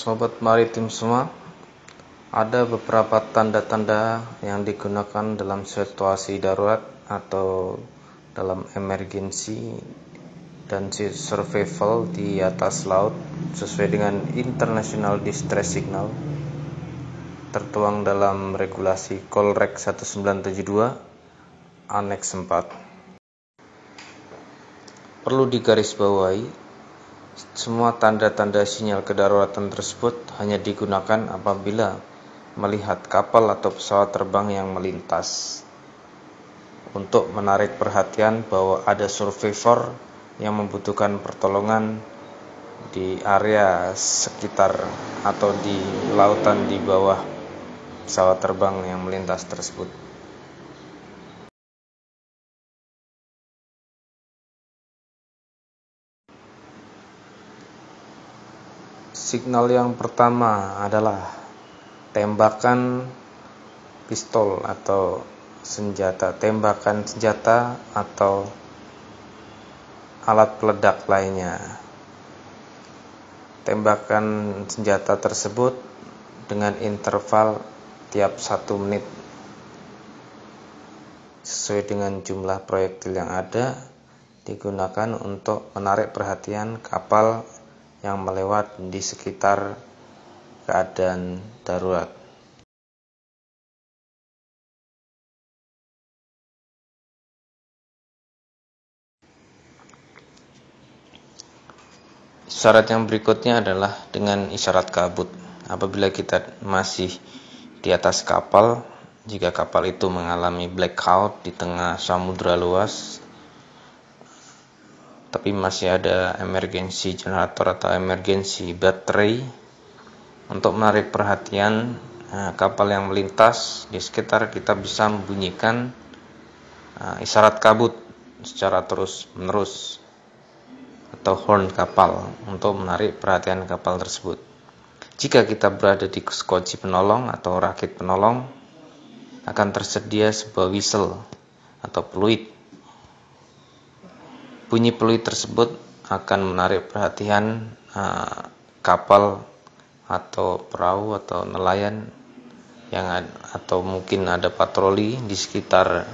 Sobat maritim semua, ada beberapa tanda-tanda yang digunakan dalam situasi darurat atau dalam emergency dan survival di atas laut sesuai dengan International Distress Signal tertuang dalam regulasi Colrec 1972 Annex 4. Perlu digarisbawahi, semua tanda-tanda sinyal kedaruratan tersebut hanya digunakan apabila melihat kapal atau pesawat terbang yang melintas untuk menarik perhatian bahwa ada survivor yang membutuhkan pertolongan di area sekitar atau di lautan di bawah pesawat terbang yang melintas tersebut. Signal yang pertama adalah tembakan pistol atau tembakan senjata atau alat peledak lainnya. Tembakan senjata tersebut dengan interval tiap 1 menit sesuai dengan jumlah proyektil yang ada, digunakan untuk menarik perhatian kapal yang melewat di sekitar keadaan darurat. Isyarat yang berikutnya adalah dengan isyarat kabut. Apabila kita masih di atas kapal, jika kapal itu mengalami blackout di tengah samudra luas, tapi masih ada emergency generator atau emergency battery untuk menarik perhatian kapal yang melintas di sekitar, kita bisa membunyikan isyarat kabut secara terus-menerus atau horn kapal untuk menarik perhatian kapal tersebut. Jika kita berada di skoci penolong atau rakit penolong, akan tersedia sebuah whistle atau peluit. Bunyi peluit tersebut akan menarik perhatian kapal atau perahu atau nelayan atau mungkin ada patroli di sekitar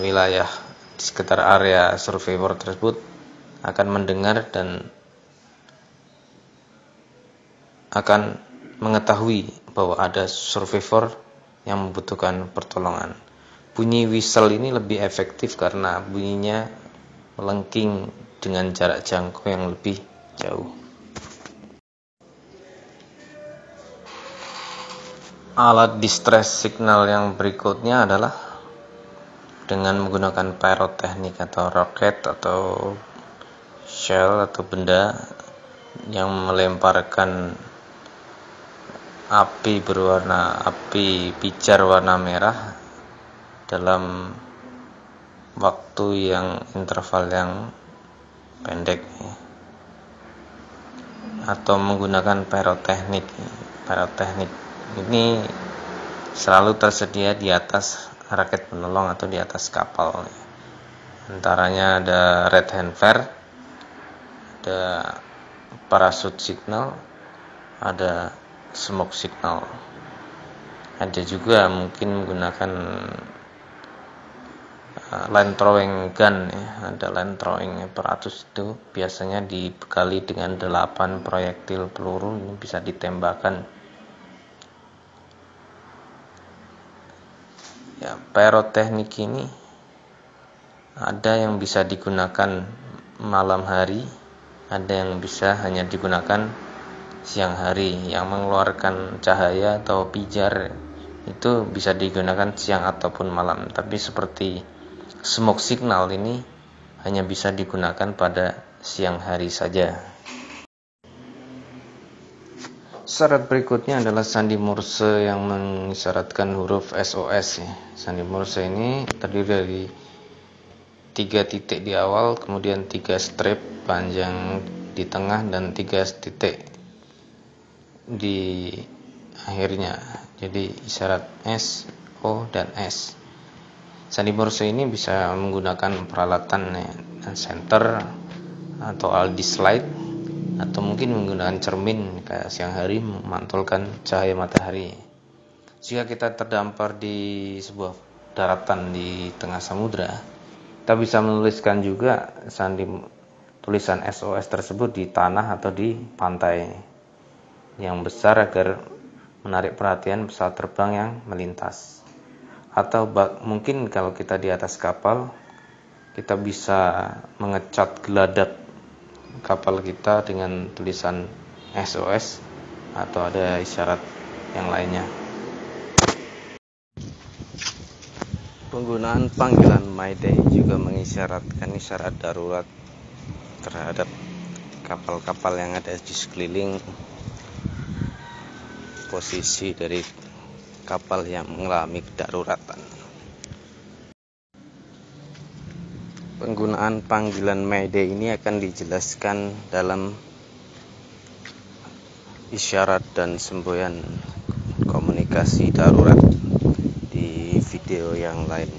wilayah di sekitar area survivor tersebut akan mendengar dan akan mengetahui bahwa ada survivor yang membutuhkan pertolongan. Bunyi whistle ini lebih efektif karena bunyinya melengking dengan jarak jangkau yang lebih jauh. Alat distress signal yang berikutnya adalah dengan menggunakan pyrotechnic atau roket atau shell atau benda yang melemparkan api pijar warna merah dalam waktu yang interval yang pendek, atau menggunakan pyrotechnic ini selalu tersedia di atas rakit penolong atau di atas kapal. Antaranya ada red hand flare, ada parachute signal, ada smoke signal. Ada juga mungkin menggunakan line throwing gun, ada line throwing apparatus, itu biasanya dibekali dengan 8 proyektil peluru, ini bisa ditembakkan. Pyrotechnic ini ada yang bisa digunakan malam hari, ada yang bisa hanya digunakan siang hari. Yang mengeluarkan cahaya atau pijar itu bisa digunakan siang ataupun malam, tapi seperti smoke signal ini hanya bisa digunakan pada siang hari saja. Syarat berikutnya adalah sandi Morse yang mengisyaratkan huruf SOS. Sandi Morse ini terdiri dari 3 titik di awal, kemudian 3 strip panjang di tengah dan 3 titik di akhirnya. Jadi isyarat S, O, dan S. Sandi Morse ini bisa menggunakan peralatan center atau Aldi slide atau mungkin menggunakan cermin kayak siang hari memantulkan cahaya matahari. Jika kita terdampar di sebuah daratan di tengah samudra, kita bisa menuliskan juga tulisan SOS tersebut di tanah atau di pantai yang besar agar menarik perhatian pesawat terbang yang melintas. Atau mungkin kalau kita di atas kapal, kita bisa mengecat geladak kapal kita dengan tulisan SOS atau ada isyarat yang lainnya. Penggunaan panggilan Mayday juga mengisyaratkan isyarat darurat terhadap kapal-kapal yang ada di sekeliling posisi dari kapal yang mengalami kedaruratan. Penggunaan panggilan Mayday ini akan dijelaskan dalam isyarat dan semboyan komunikasi darurat di video yang lain.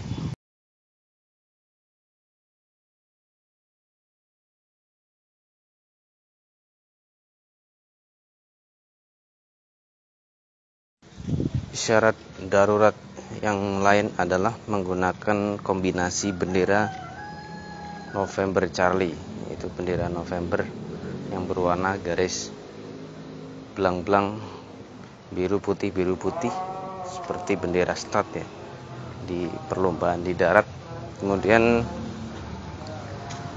Isyarat darurat yang lain adalah menggunakan kombinasi bendera November Charlie, yaitu bendera November yang berwarna garis belang-belang biru putih seperti bendera start ya di perlombaan di darat. Kemudian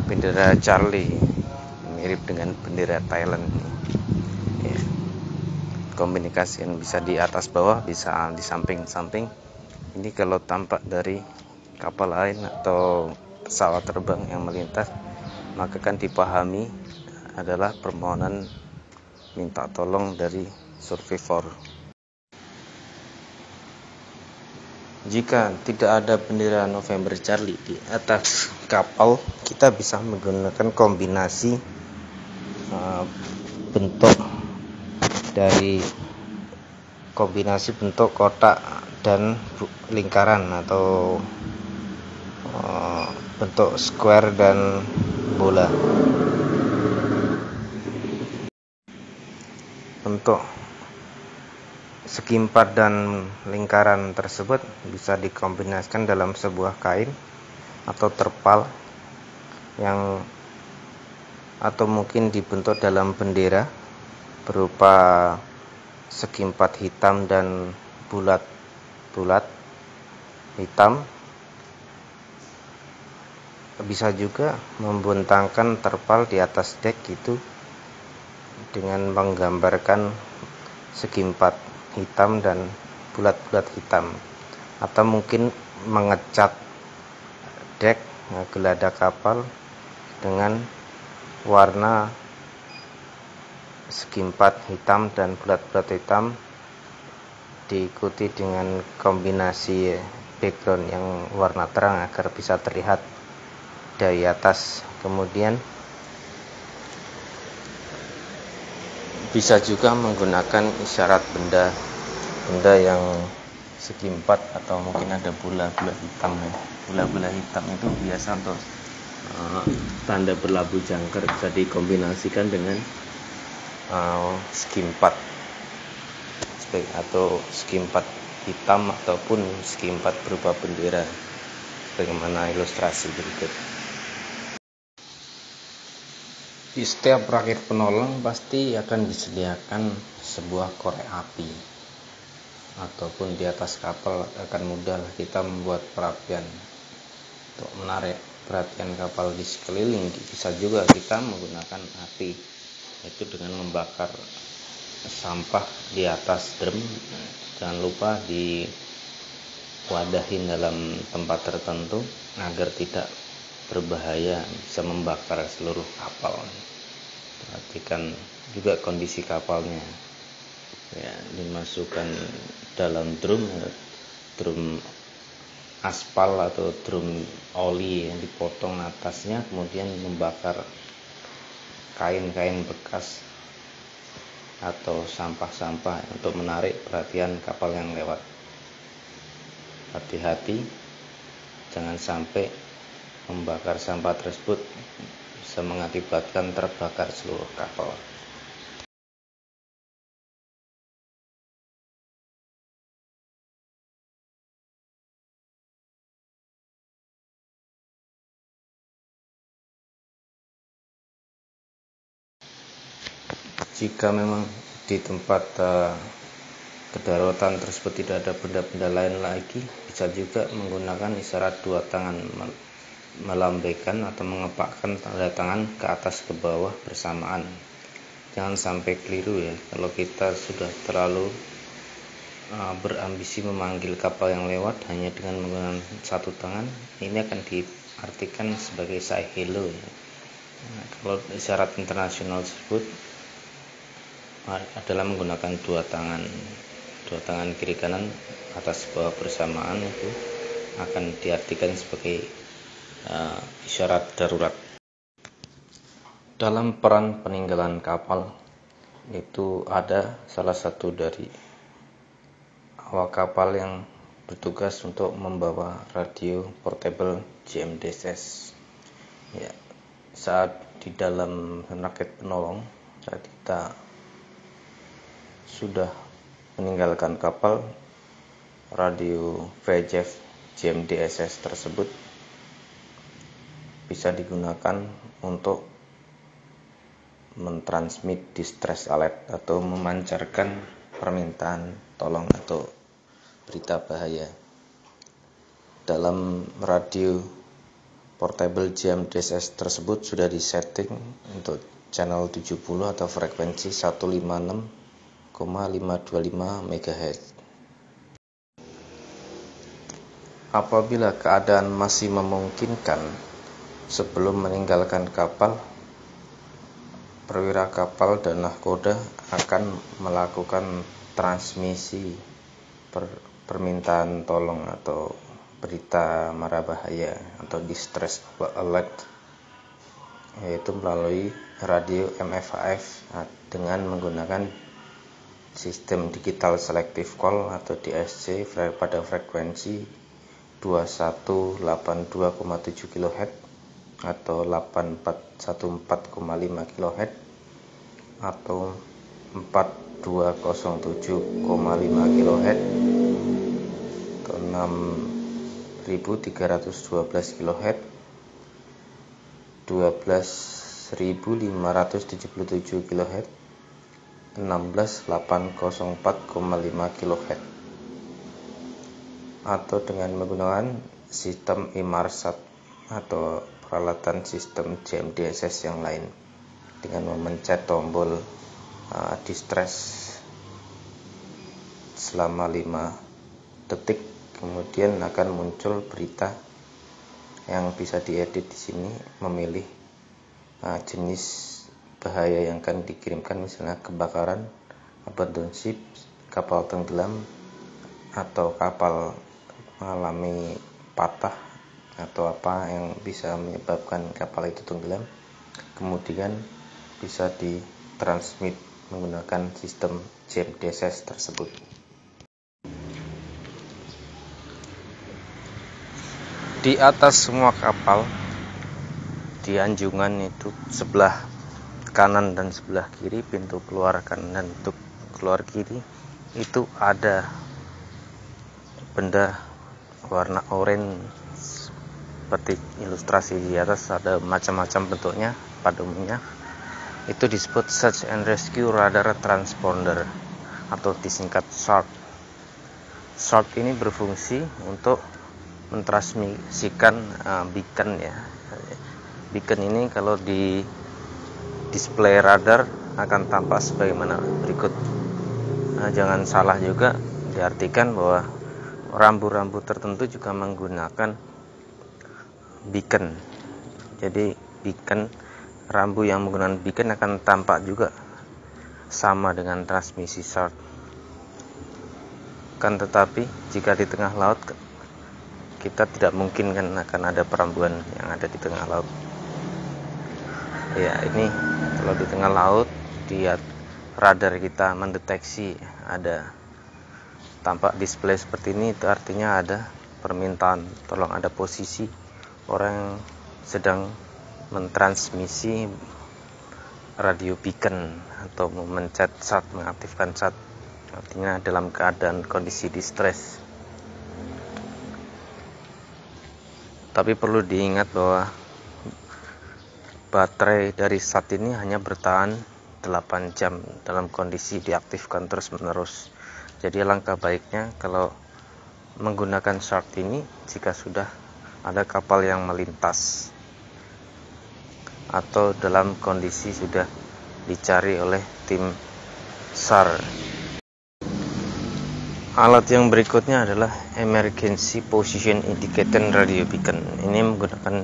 bendera Charlie mirip dengan bendera Thailand ya. Komunikasi yang bisa di atas bawah, bisa di samping-samping. Ini kalau tampak dari kapal lain atau pesawat terbang yang melintas, maka kan dipahami adalah permohonan minta tolong dari survivor. Jika tidak ada bendera November Charlie di atas kapal, kita bisa menggunakan kombinasi bentuk kotak dan lingkaran atau bentuk square dan bola. Bentuk segi empat dan lingkaran tersebut bisa dikombinasikan dalam sebuah kain atau terpal atau mungkin dibentuk dalam bendera berupa segi empat hitam dan bulat hitam. Bisa juga membentangkan terpal di atas dek itu dengan menggambarkan segi empat hitam dan bulat-bulat hitam, atau mungkin mengecat dek geladak kapal dengan warna segi empat hitam dan bulat-bulat hitam diikuti dengan kombinasi background yang warna terang agar bisa terlihat dari atas. Kemudian bisa juga menggunakan isyarat benda yang segi empat atau mungkin ada bola-bola hitam ya. Bola-bola hitam itu biasa untuk tanda berlabuh jangkar, bisa dikombinasikan dengan segi empat atau segi empat hitam ataupun segi empat berupa bendera sebagaimana ilustrasi berikut. Di setiap rakit penolong pasti akan disediakan sebuah korek api, ataupun di atas kapal akan mudah kita membuat perapian untuk menarik perhatian kapal di sekeliling. Bisa juga kita menggunakan api, yaitu dengan membakar sampah di atas drum. Jangan lupa diwadahin dalam tempat tertentu agar tidak berbahaya, bisa membakar seluruh kapal. Perhatikan juga kondisi kapalnya ya, dimasukkan dalam drum aspal atau drum oli yang dipotong atasnya, kemudian membakar kain-kain bekas atau sampah-sampah untuk menarik perhatian kapal yang lewat. Hati-hati jangan sampai membakar sampah tersebut bisa mengakibatkan terbakar seluruh kapal. Jika memang di tempat kedaruratan tersebut tidak ada benda-benda lain lagi, bisa juga menggunakan isyarat dua tangan, melambaikan atau mengepakkan tanda tangan ke atas ke bawah bersamaan. Jangan sampai keliru ya, kalau kita sudah terlalu berambisi memanggil kapal yang lewat hanya dengan menggunakan satu tangan, ini akan diartikan sebagai say hello ya. Kalau isyarat internasional tersebut adalah menggunakan dua tangan kiri kanan atas bawah bersamaan, itu akan diartikan sebagai isyarat darurat. Dalam peran peninggalan kapal itu ada salah satu dari awak kapal yang bertugas untuk membawa radio portable GMDSS ya. Saat di dalam rakit penolong, saat kita sudah meninggalkan kapal, radio VHF GMDSS tersebut bisa digunakan untuk mentransmit distress alert atau memancarkan permintaan tolong atau berita bahaya. Dalam radio portable GMDSS tersebut sudah disetting untuk channel 70 atau frekuensi 156,525 MHz. Apabila keadaan masih memungkinkan, sebelum meninggalkan kapal, perwira kapal dan nahkoda akan melakukan transmisi permintaan tolong atau berita mara bahaya atau distress alert, yaitu melalui radio MFAF dengan menggunakan sistem digital selective call atau DSC pada frekuensi 2182,7 kHz atau 8414,5 kHz atau 4207,5 kHz atau 6312 kHz, 12577 kHz, 16804,5 kHz, atau dengan menggunakan sistem Inmarsat atau peralatan sistem GMDSS yang lain dengan memencet tombol distress selama 5 detik, kemudian akan muncul berita yang bisa diedit di sini, memilih jenis bahaya yang akan dikirimkan, misalnya kebakaran, abandon ship, kapal tenggelam, atau kapal mengalami patah atau apa yang bisa menyebabkan kapal itu tenggelam, kemudian bisa ditransmit menggunakan sistem GMDSS tersebut. Di atas semua kapal, di anjungan itu sebelah kanan dan sebelah kiri, pintu keluar kanan dan pintu keluar kiri, itu ada benda warna oranye seperti ilustrasi di atas, ada macam-macam bentuknya. Pada umumnya itu disebut Search and Rescue Radar Transponder atau disingkat SART. SART ini berfungsi untuk mentransmisikan beacon ya. Beacon ini kalau di display radar akan tampak sebagaimana berikut. Jangan salah juga diartikan bahwa rambu-rambu tertentu juga menggunakan beacon. Jadi beacon, rambu yang menggunakan beacon akan tampak juga sama dengan transmisi SART. Kan tetapi jika di tengah laut, kita tidak mungkin kan akan ada perambuan yang ada di tengah laut. Ya, ini kalau di tengah laut, dia radar kita mendeteksi ada tampak display seperti ini, itu artinya ada permintaan tolong, ada posisi orang yang sedang mentransmisi radio beacon atau memencet SAT, mengaktifkan SAT, artinya dalam keadaan kondisi distress. Tapi perlu diingat bahwa baterai dari SAT ini hanya bertahan 8 jam dalam kondisi diaktifkan terus-menerus. Jadi langkah baiknya kalau menggunakan SAT ini jika sudah ada kapal yang melintas atau dalam kondisi sudah dicari oleh tim SAR. Alat yang berikutnya adalah Emergency Position Indicator Radio Beacon. Ini menggunakan,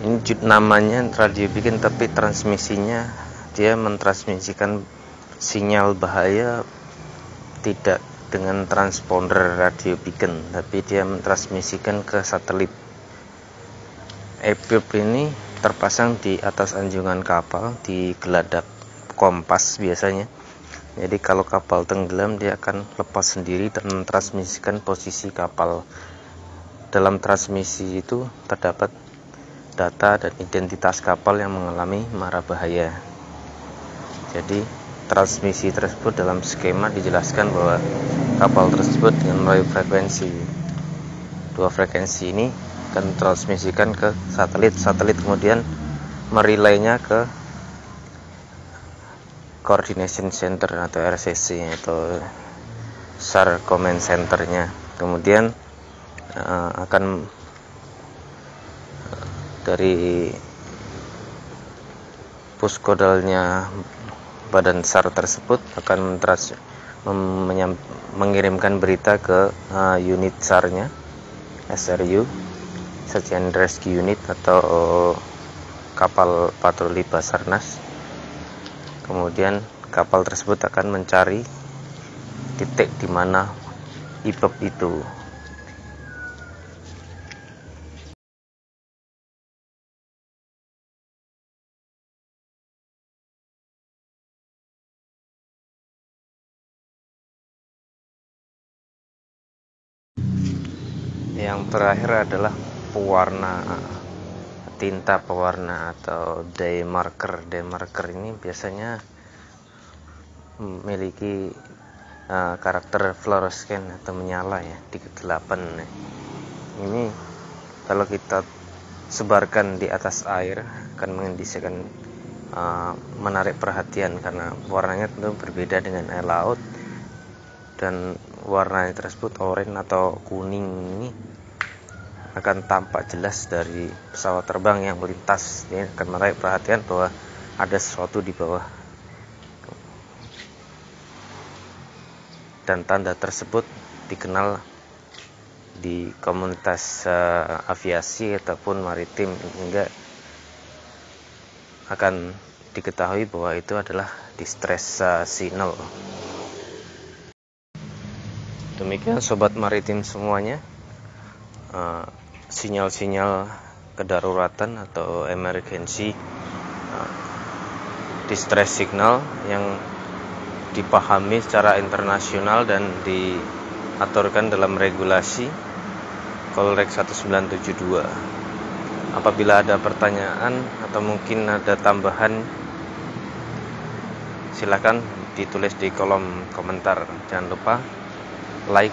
ini namanya radio beacon, tapi transmisinya dia mentransmisikan sinyal bahaya tidak dengan transponder radio beacon, tapi dia mentransmisikan ke satelit. EPIP ini terpasang di atas anjungan kapal di geladak kompas biasanya. Jadi kalau kapal tenggelam dia akan lepas sendiri dan mentransmisikan posisi kapal. Dalam transmisi itu terdapat data dan identitas kapal yang mengalami mara bahaya. Jadi transmisi tersebut dalam skema dijelaskan bahwa kapal tersebut dengan melalui frekuensi. Dua frekuensi ini akan transmisikan ke satelit kemudian merelaynya ke Coordination Center atau RCC atau SAR Command Centernya. Kemudian akan dari puskodalnya badan SAR tersebut akan mengirimkan berita ke unit SAR-nya, SRU, Search and Rescue Unit atau kapal patroli Basarnas. Kemudian kapal tersebut akan mencari titik di mana EPIP itu. Yang terakhir adalah pewarna, tinta pewarna atau dye marker. Dye marker ini biasanya memiliki karakter fluorescent atau menyala ya, di kegelapan. Ini kalau kita sebarkan di atas air akan mengindikasikan menarik perhatian karena warnanya tentu berbeda dengan air laut, dan warna tersebut oranye atau kuning ini akan tampak jelas dari pesawat terbang yang melintas. Ini akan menarik perhatian bahwa ada sesuatu di bawah, dan tanda tersebut dikenal di komunitas aviasi ataupun maritim hingga akan diketahui bahwa itu adalah distress signal. Demikian sobat maritim semuanya, sinyal-sinyal kedaruratan atau emergency distress signal yang dipahami secara internasional dan diaturkan dalam regulasi Kolreg 1972. Apabila ada pertanyaan atau mungkin ada tambahan, silakan ditulis di kolom komentar. Jangan lupa like,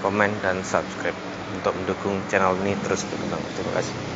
komen, dan subscribe untuk mendukung channel ini terus berkembang. Terima kasih.